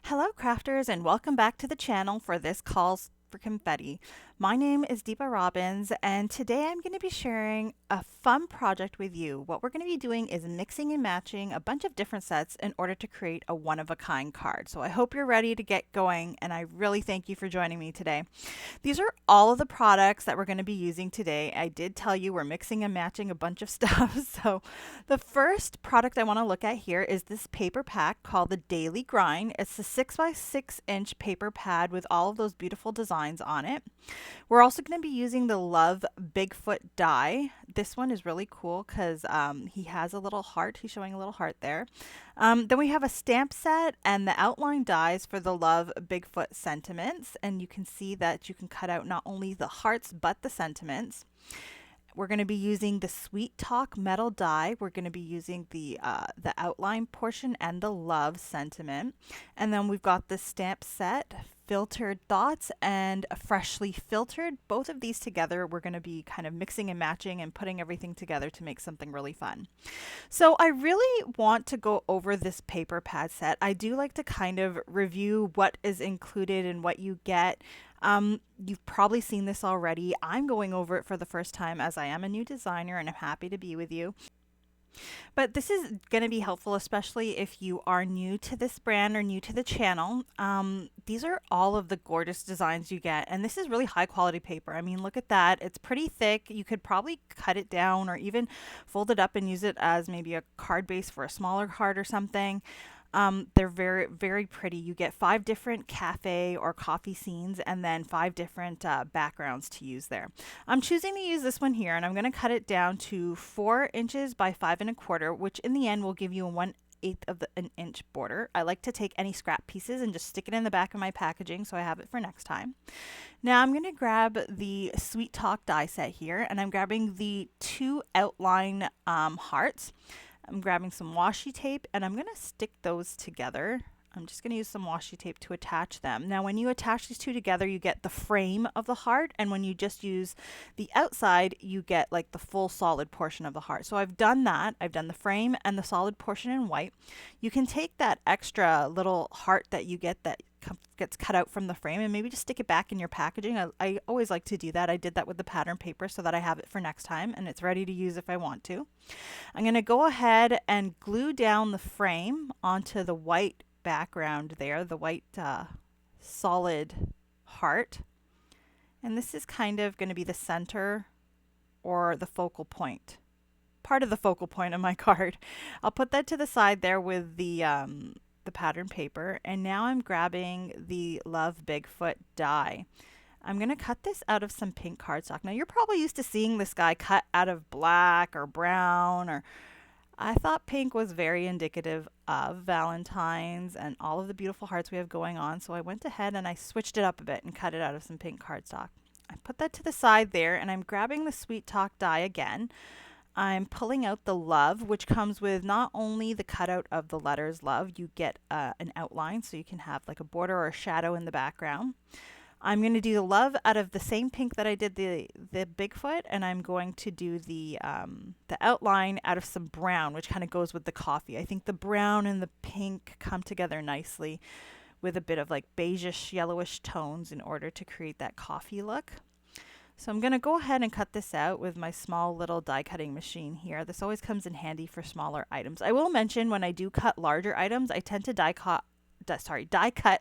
Hello crafters and welcome back to the channel for this calls for confetti. My name is Deepa Robbins and today I'm going to be sharing a fun project with you. What we're going to be doing is mixing and matching a bunch of different sets in order to create a one-of-a-kind card. So I hope you're ready to get going and I really thank you for joining me today. These are all of the products that we're going to be using today. I did tell you we're mixing and matching a bunch of stuff. So the first product I want to look at here is this paper pack called the Daily Grind. It's a 6x6-inch paper pad with all of those beautiful designs on it. We're also going to be using the Love Bigfoot die. This one is really cool because he has a little heart. He's showing a little heart there. Then we have a stamp set and the outline dies for the Love Bigfoot sentiments. And you can see that you can cut out not only the hearts but the sentiments. We're going to be using the Sweet Talk metal die. We're going to be using the outline portion and the love sentiment. And then we've got the stamp set, filtered thoughts, and freshly filtered. Both of these together, we're going to be kind of mixing and matching and putting everything together to make something really fun. So I really want to go over this paper pad set. I do like to kind of review what is included and what you get. You've probably seen this already. I'm going over it for the first time as I am a new designer and I'm happy to be with you. But this is going to be helpful, especially if you are new to this brand or new to the channel. These are all of the gorgeous designs you get. And this is really high quality paper. I mean, look at that. It's pretty thick. You could probably cut it down or even fold it up and use it as maybe a card base for a smaller card or something. They're very, very pretty. You get 5 different cafe or coffee scenes and then 5 different backgrounds to use there. I'm choosing to use this one here and I'm going to cut it down to 4 inches by 5 1/4, which in the end will give you a 1/8 of an inch border. I like to take any scrap pieces and just stick it in the back of my packaging so I have it for next time. Now I'm going to grab the Sweet Talk die set here and I'm grabbing the 2 outline hearts. I'm grabbing some washi tape and I'm going to stick those together. I'm just going to use some washi tape to attach them. Now when you attach these two together, you get the frame of the heart, and when you just use the outside, you get like the full solid portion of the heart. So I've done that. I've done the frame and the solid portion in white. You can take that extra little heart that you get that gets cut out from the frame and maybe just stick it back in your packaging. I always like to do that. I did that with the pattern paper so that I have it for next time and it's ready to use if I want to. I'm going to go ahead and glue down the frame onto the white background there, the white solid heart. And this is kind of going to be the center or the focal point, part of the focal point of my card. I'll put that to the side there with the pattern paper, and now I'm grabbing the Love Bigfoot die. I'm going to cut this out of some pink cardstock. Now you're probably used to seeing this guy cut out of black or brown, or I thought pink was very indicative of Valentine's and all of the beautiful hearts we have going on, so I went ahead and I switched it up a bit and cut it out of some pink cardstock. I put that to the side there and I'm grabbing the Sweet Talk die again. I'm pulling out the love, which comes with not only the cutout of the letters love, you get an outline so you can have like a border or a shadow in the background. I'm going to do the love out of the same pink that I did the Bigfoot, and I'm going to do the outline out of some brown, which kind of goes with the coffee. I think the brown and the pink come together nicely with a bit of like beigeish, yellowish tones in order to create that coffee look. So I'm going to go ahead and cut this out with my small little die cutting machine here. This always comes in handy for smaller items. I will mention when I do cut larger items, I tend to die cut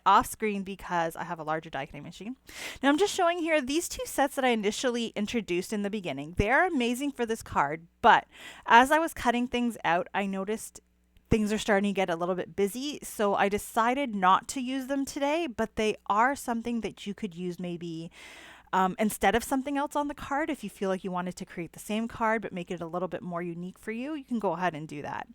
off screen because I have a larger die cutting machine. Now I'm just showing here these 2 sets that I initially introduced in the beginning. They're amazing for this card, but as I was cutting things out, I noticed things are starting to get a little bit busy, so I decided not to use them today, but they are something that you could use maybe instead of something else on the card. If you feel like you wanted to create the same card but make it a little bit more unique for you, you can go ahead and do that.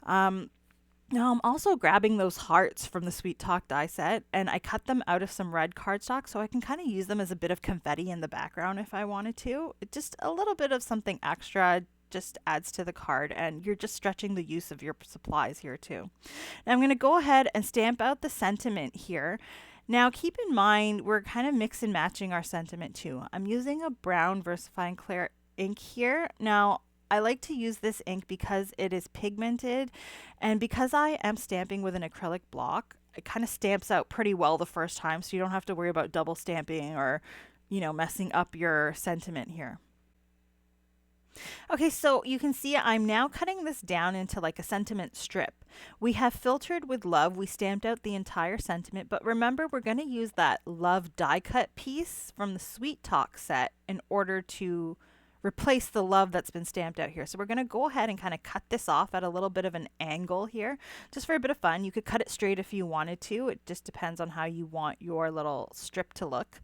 Now I'm also grabbing those hearts from the Sweet Talk die set and I cut them out of some red cardstock so I can kind of use them as a bit of confetti in the background if I wanted to. Just a little bit of something extra just adds to the card, and you're just stretching the use of your supplies here too. Now I'm going to go ahead and stamp out the sentiment here. Now keep in mind we're kind of mix and matching our sentiment too. I'm using a brown VersaFine Clear ink here. Now I like to use this ink because it is pigmented, and because I am stamping with an acrylic block, it kind of stamps out pretty well the first time, so you don't have to worry about double stamping or, messing up your sentiment here. Okay, so you can see I'm now cutting this down into like a sentiment strip. We have filtered with love. We stamped out the entire sentiment, but remember we're going to use that love die cut piece from the Sweet Talk set in order to replace the love that's been stamped out here. So we're going to go ahead and kind of cut this off at a little bit of an angle here, just for a bit of fun. You could cut it straight if you wanted to. It just depends on how you want your little strip to look.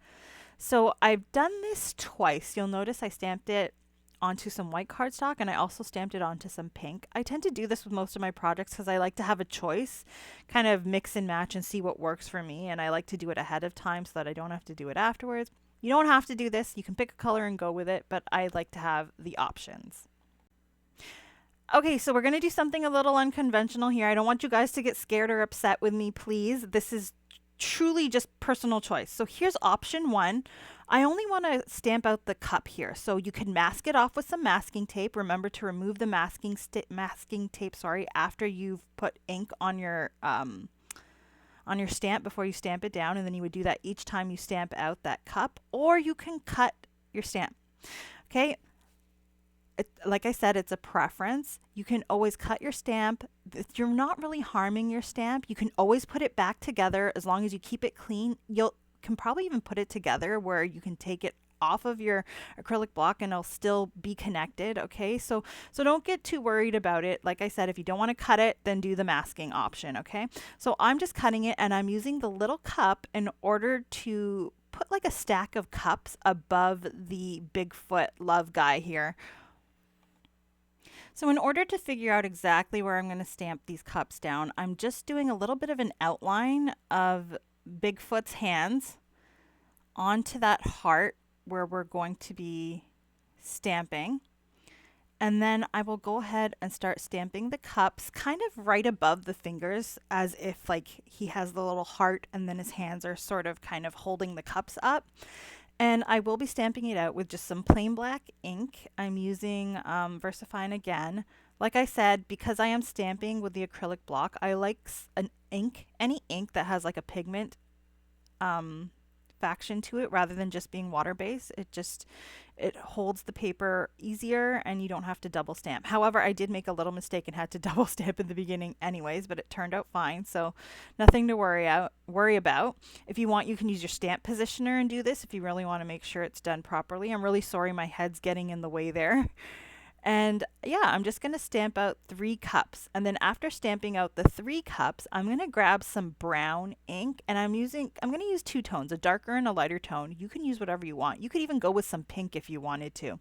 So I've done this twice. You'll notice I stamped it onto some white cardstock, and I also stamped it onto some pink. I tend to do this with most of my projects because I like to have a choice, kind of mix and match and see what works for me, and I like to do it ahead of time so that I don't have to do it afterwards. You don't have to do this. You can pick a color and go with it, but I like to have the options. Okay, so we're going to do something a little unconventional here. I don't want you guys to get scared or upset with me, please. This is truly just personal choice. So here's option one. I only want to stamp out the cup here. So you can mask it off with some masking tape. Remember to remove the masking tape, after you've put ink on your stamp before you stamp it down, and then you would do that each time you stamp out that cup, or you can cut your stamp. Okay? Like I said, it's a preference. You can always cut your stamp. If you're not really harming your stamp, you can always put it back together as long as you keep it clean. You can probably even put it together where you can take it off of your acrylic block and it'll still be connected. Okay, so don't get too worried about it. Like I said, if you don't want to cut it, then do the masking option. Okay, so I'm just cutting it, and I'm using the little cup in order to put like a stack of cups above the Bigfoot love guy here. So in order to figure out exactly where I'm going to stamp these cups down, I'm just doing a little bit of an outline of Bigfoot's hands onto that heart where we're going to be stamping. And then I will go ahead and start stamping the cups kind of right above the fingers, as if like he has the little heart and then his hands are sort of kind of holding the cups up. And I will be stamping it out with just some plain black ink. I'm using VersaFine again. Like I said, because I am stamping with the acrylic block, I like any ink that has like a pigment faction to it rather than just being water-based. It holds the paper easier and you don't have to double stamp. However, I did make a little mistake and had to double stamp in the beginning anyways, but it turned out fine, so nothing to worry about. If you want, you can use your stamp positioner and do this if you really want to make sure it's done properly. I'm really sorry my head's getting in the way there. And yeah, I'm just going to stamp out 3 cups. And then after stamping out the 3 cups, I'm going to grab some brown ink, and I'm going to use 2 tones, a darker and a lighter tone. You can use whatever you want. You could even go with some pink if you wanted to.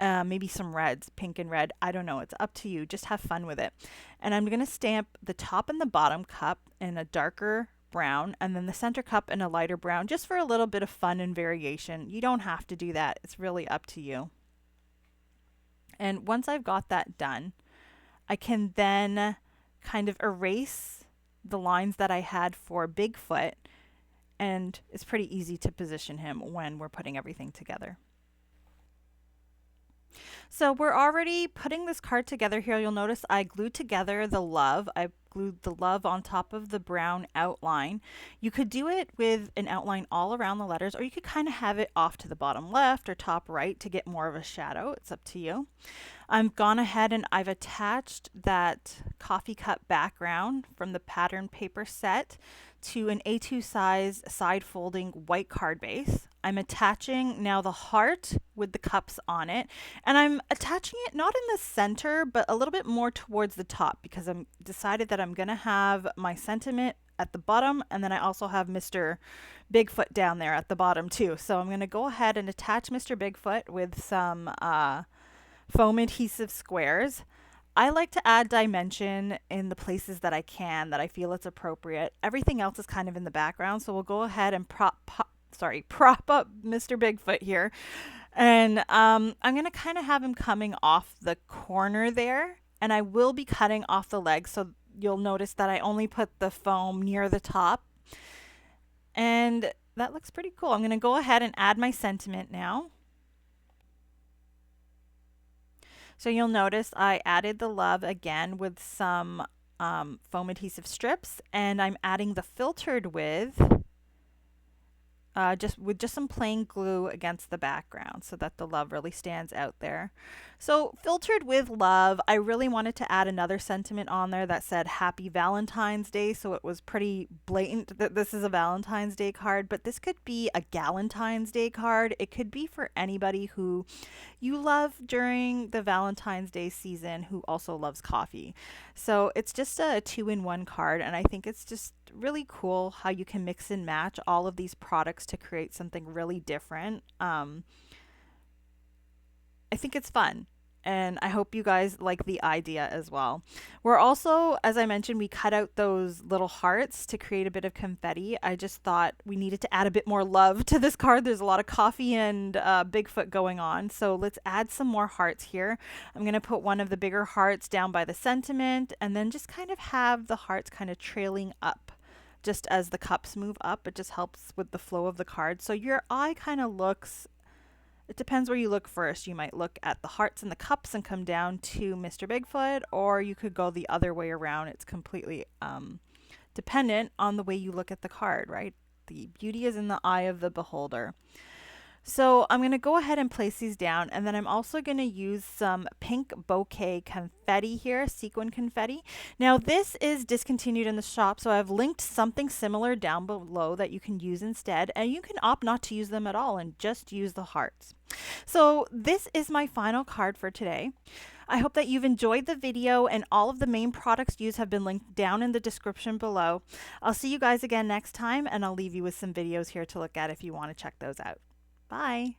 Maybe some reds, pink and red. I don't know. It's up to you. Just have fun with it. And I'm going to stamp the top and the bottom cup in a darker brown, and then the center cup in a lighter brown, just for a little bit of fun and variation. You don't have to do that. It's really up to you. And once I've got that done, I can then kind of erase the lines that I had for Bigfoot, and it's pretty easy to position him when we're putting everything together. So we're already putting this card together here. You'll notice I glued together the love. I glued the love on top of the brown outline. You could do it with an outline all around the letters, or you could kind of have it off to the bottom left or top right to get more of a shadow. It's up to you. I've gone ahead and I've attached that coffee cup background from the pattern paper set to an A2 size side folding white card base. I'm attaching now the heart with the cups on it, and I'm attaching it not in the center but a little bit more towards the top, because I'm decided that I'm going to have my sentiment at the bottom, and then I also have Mr. Bigfoot down there at the bottom too. So I'm going to go ahead and attach Mr. Bigfoot with some foam adhesive squares. I like to add dimension in the places that I can, that I feel it's appropriate. Everything else is kind of in the background, so we'll go ahead and prop up Mr. Bigfoot here. And I'm going to kind of have him coming off the corner there, and I will be cutting off the legs, so you'll notice that I only put the foam near the top. And that looks pretty cool. I'm going to go ahead and add my sentiment now. So you'll notice I added the love again with some foam adhesive strips, and I'm adding the filtered with just some plain glue against the background so that the love really stands out there. So filtered with love, I really wanted to add another sentiment on there that said Happy Valentine's Day, so it was pretty blatant that this is a Valentine's Day card, but this could be a Galentine's Day card. It could be for anybody who you love during the Valentine's Day season who also loves coffee. So it's just a two-in-one card, and I think it's just really cool how you can mix and match all of these products to create something really different. I think it's fun. And I hope you guys like the idea as well. We're also, as I mentioned, we cut out those little hearts to create a bit of confetti. I just thought we needed to add a bit more love to this card. There's a lot of coffee and Bigfoot going on. So let's add some more hearts here. I'm going to put one of the bigger hearts down by the sentiment and then just kind of have the hearts kind of trailing up. Just as the cups move up, it just helps with the flow of the card. So your eye kind of looks, it depends where you look first. You might look at the hearts and the cups and come down to Mr. Bigfoot, or you could go the other way around. It's completely dependent on the way you look at the card, right? The beauty is in the eye of the beholder. So I'm going to go ahead and place these down, and then I'm also going to use some Pink Bokeh Confetti here, sequin confetti. Now this is discontinued in the shop, so I've linked something similar down below that you can use instead, and you can opt not to use them at all and just use the hearts. So this is my final card for today. I hope that you've enjoyed the video, and all of the main products used have been linked down in the description below. I'll see you guys again next time, and I'll leave you with some videos here to look at if you want to check those out. Bye.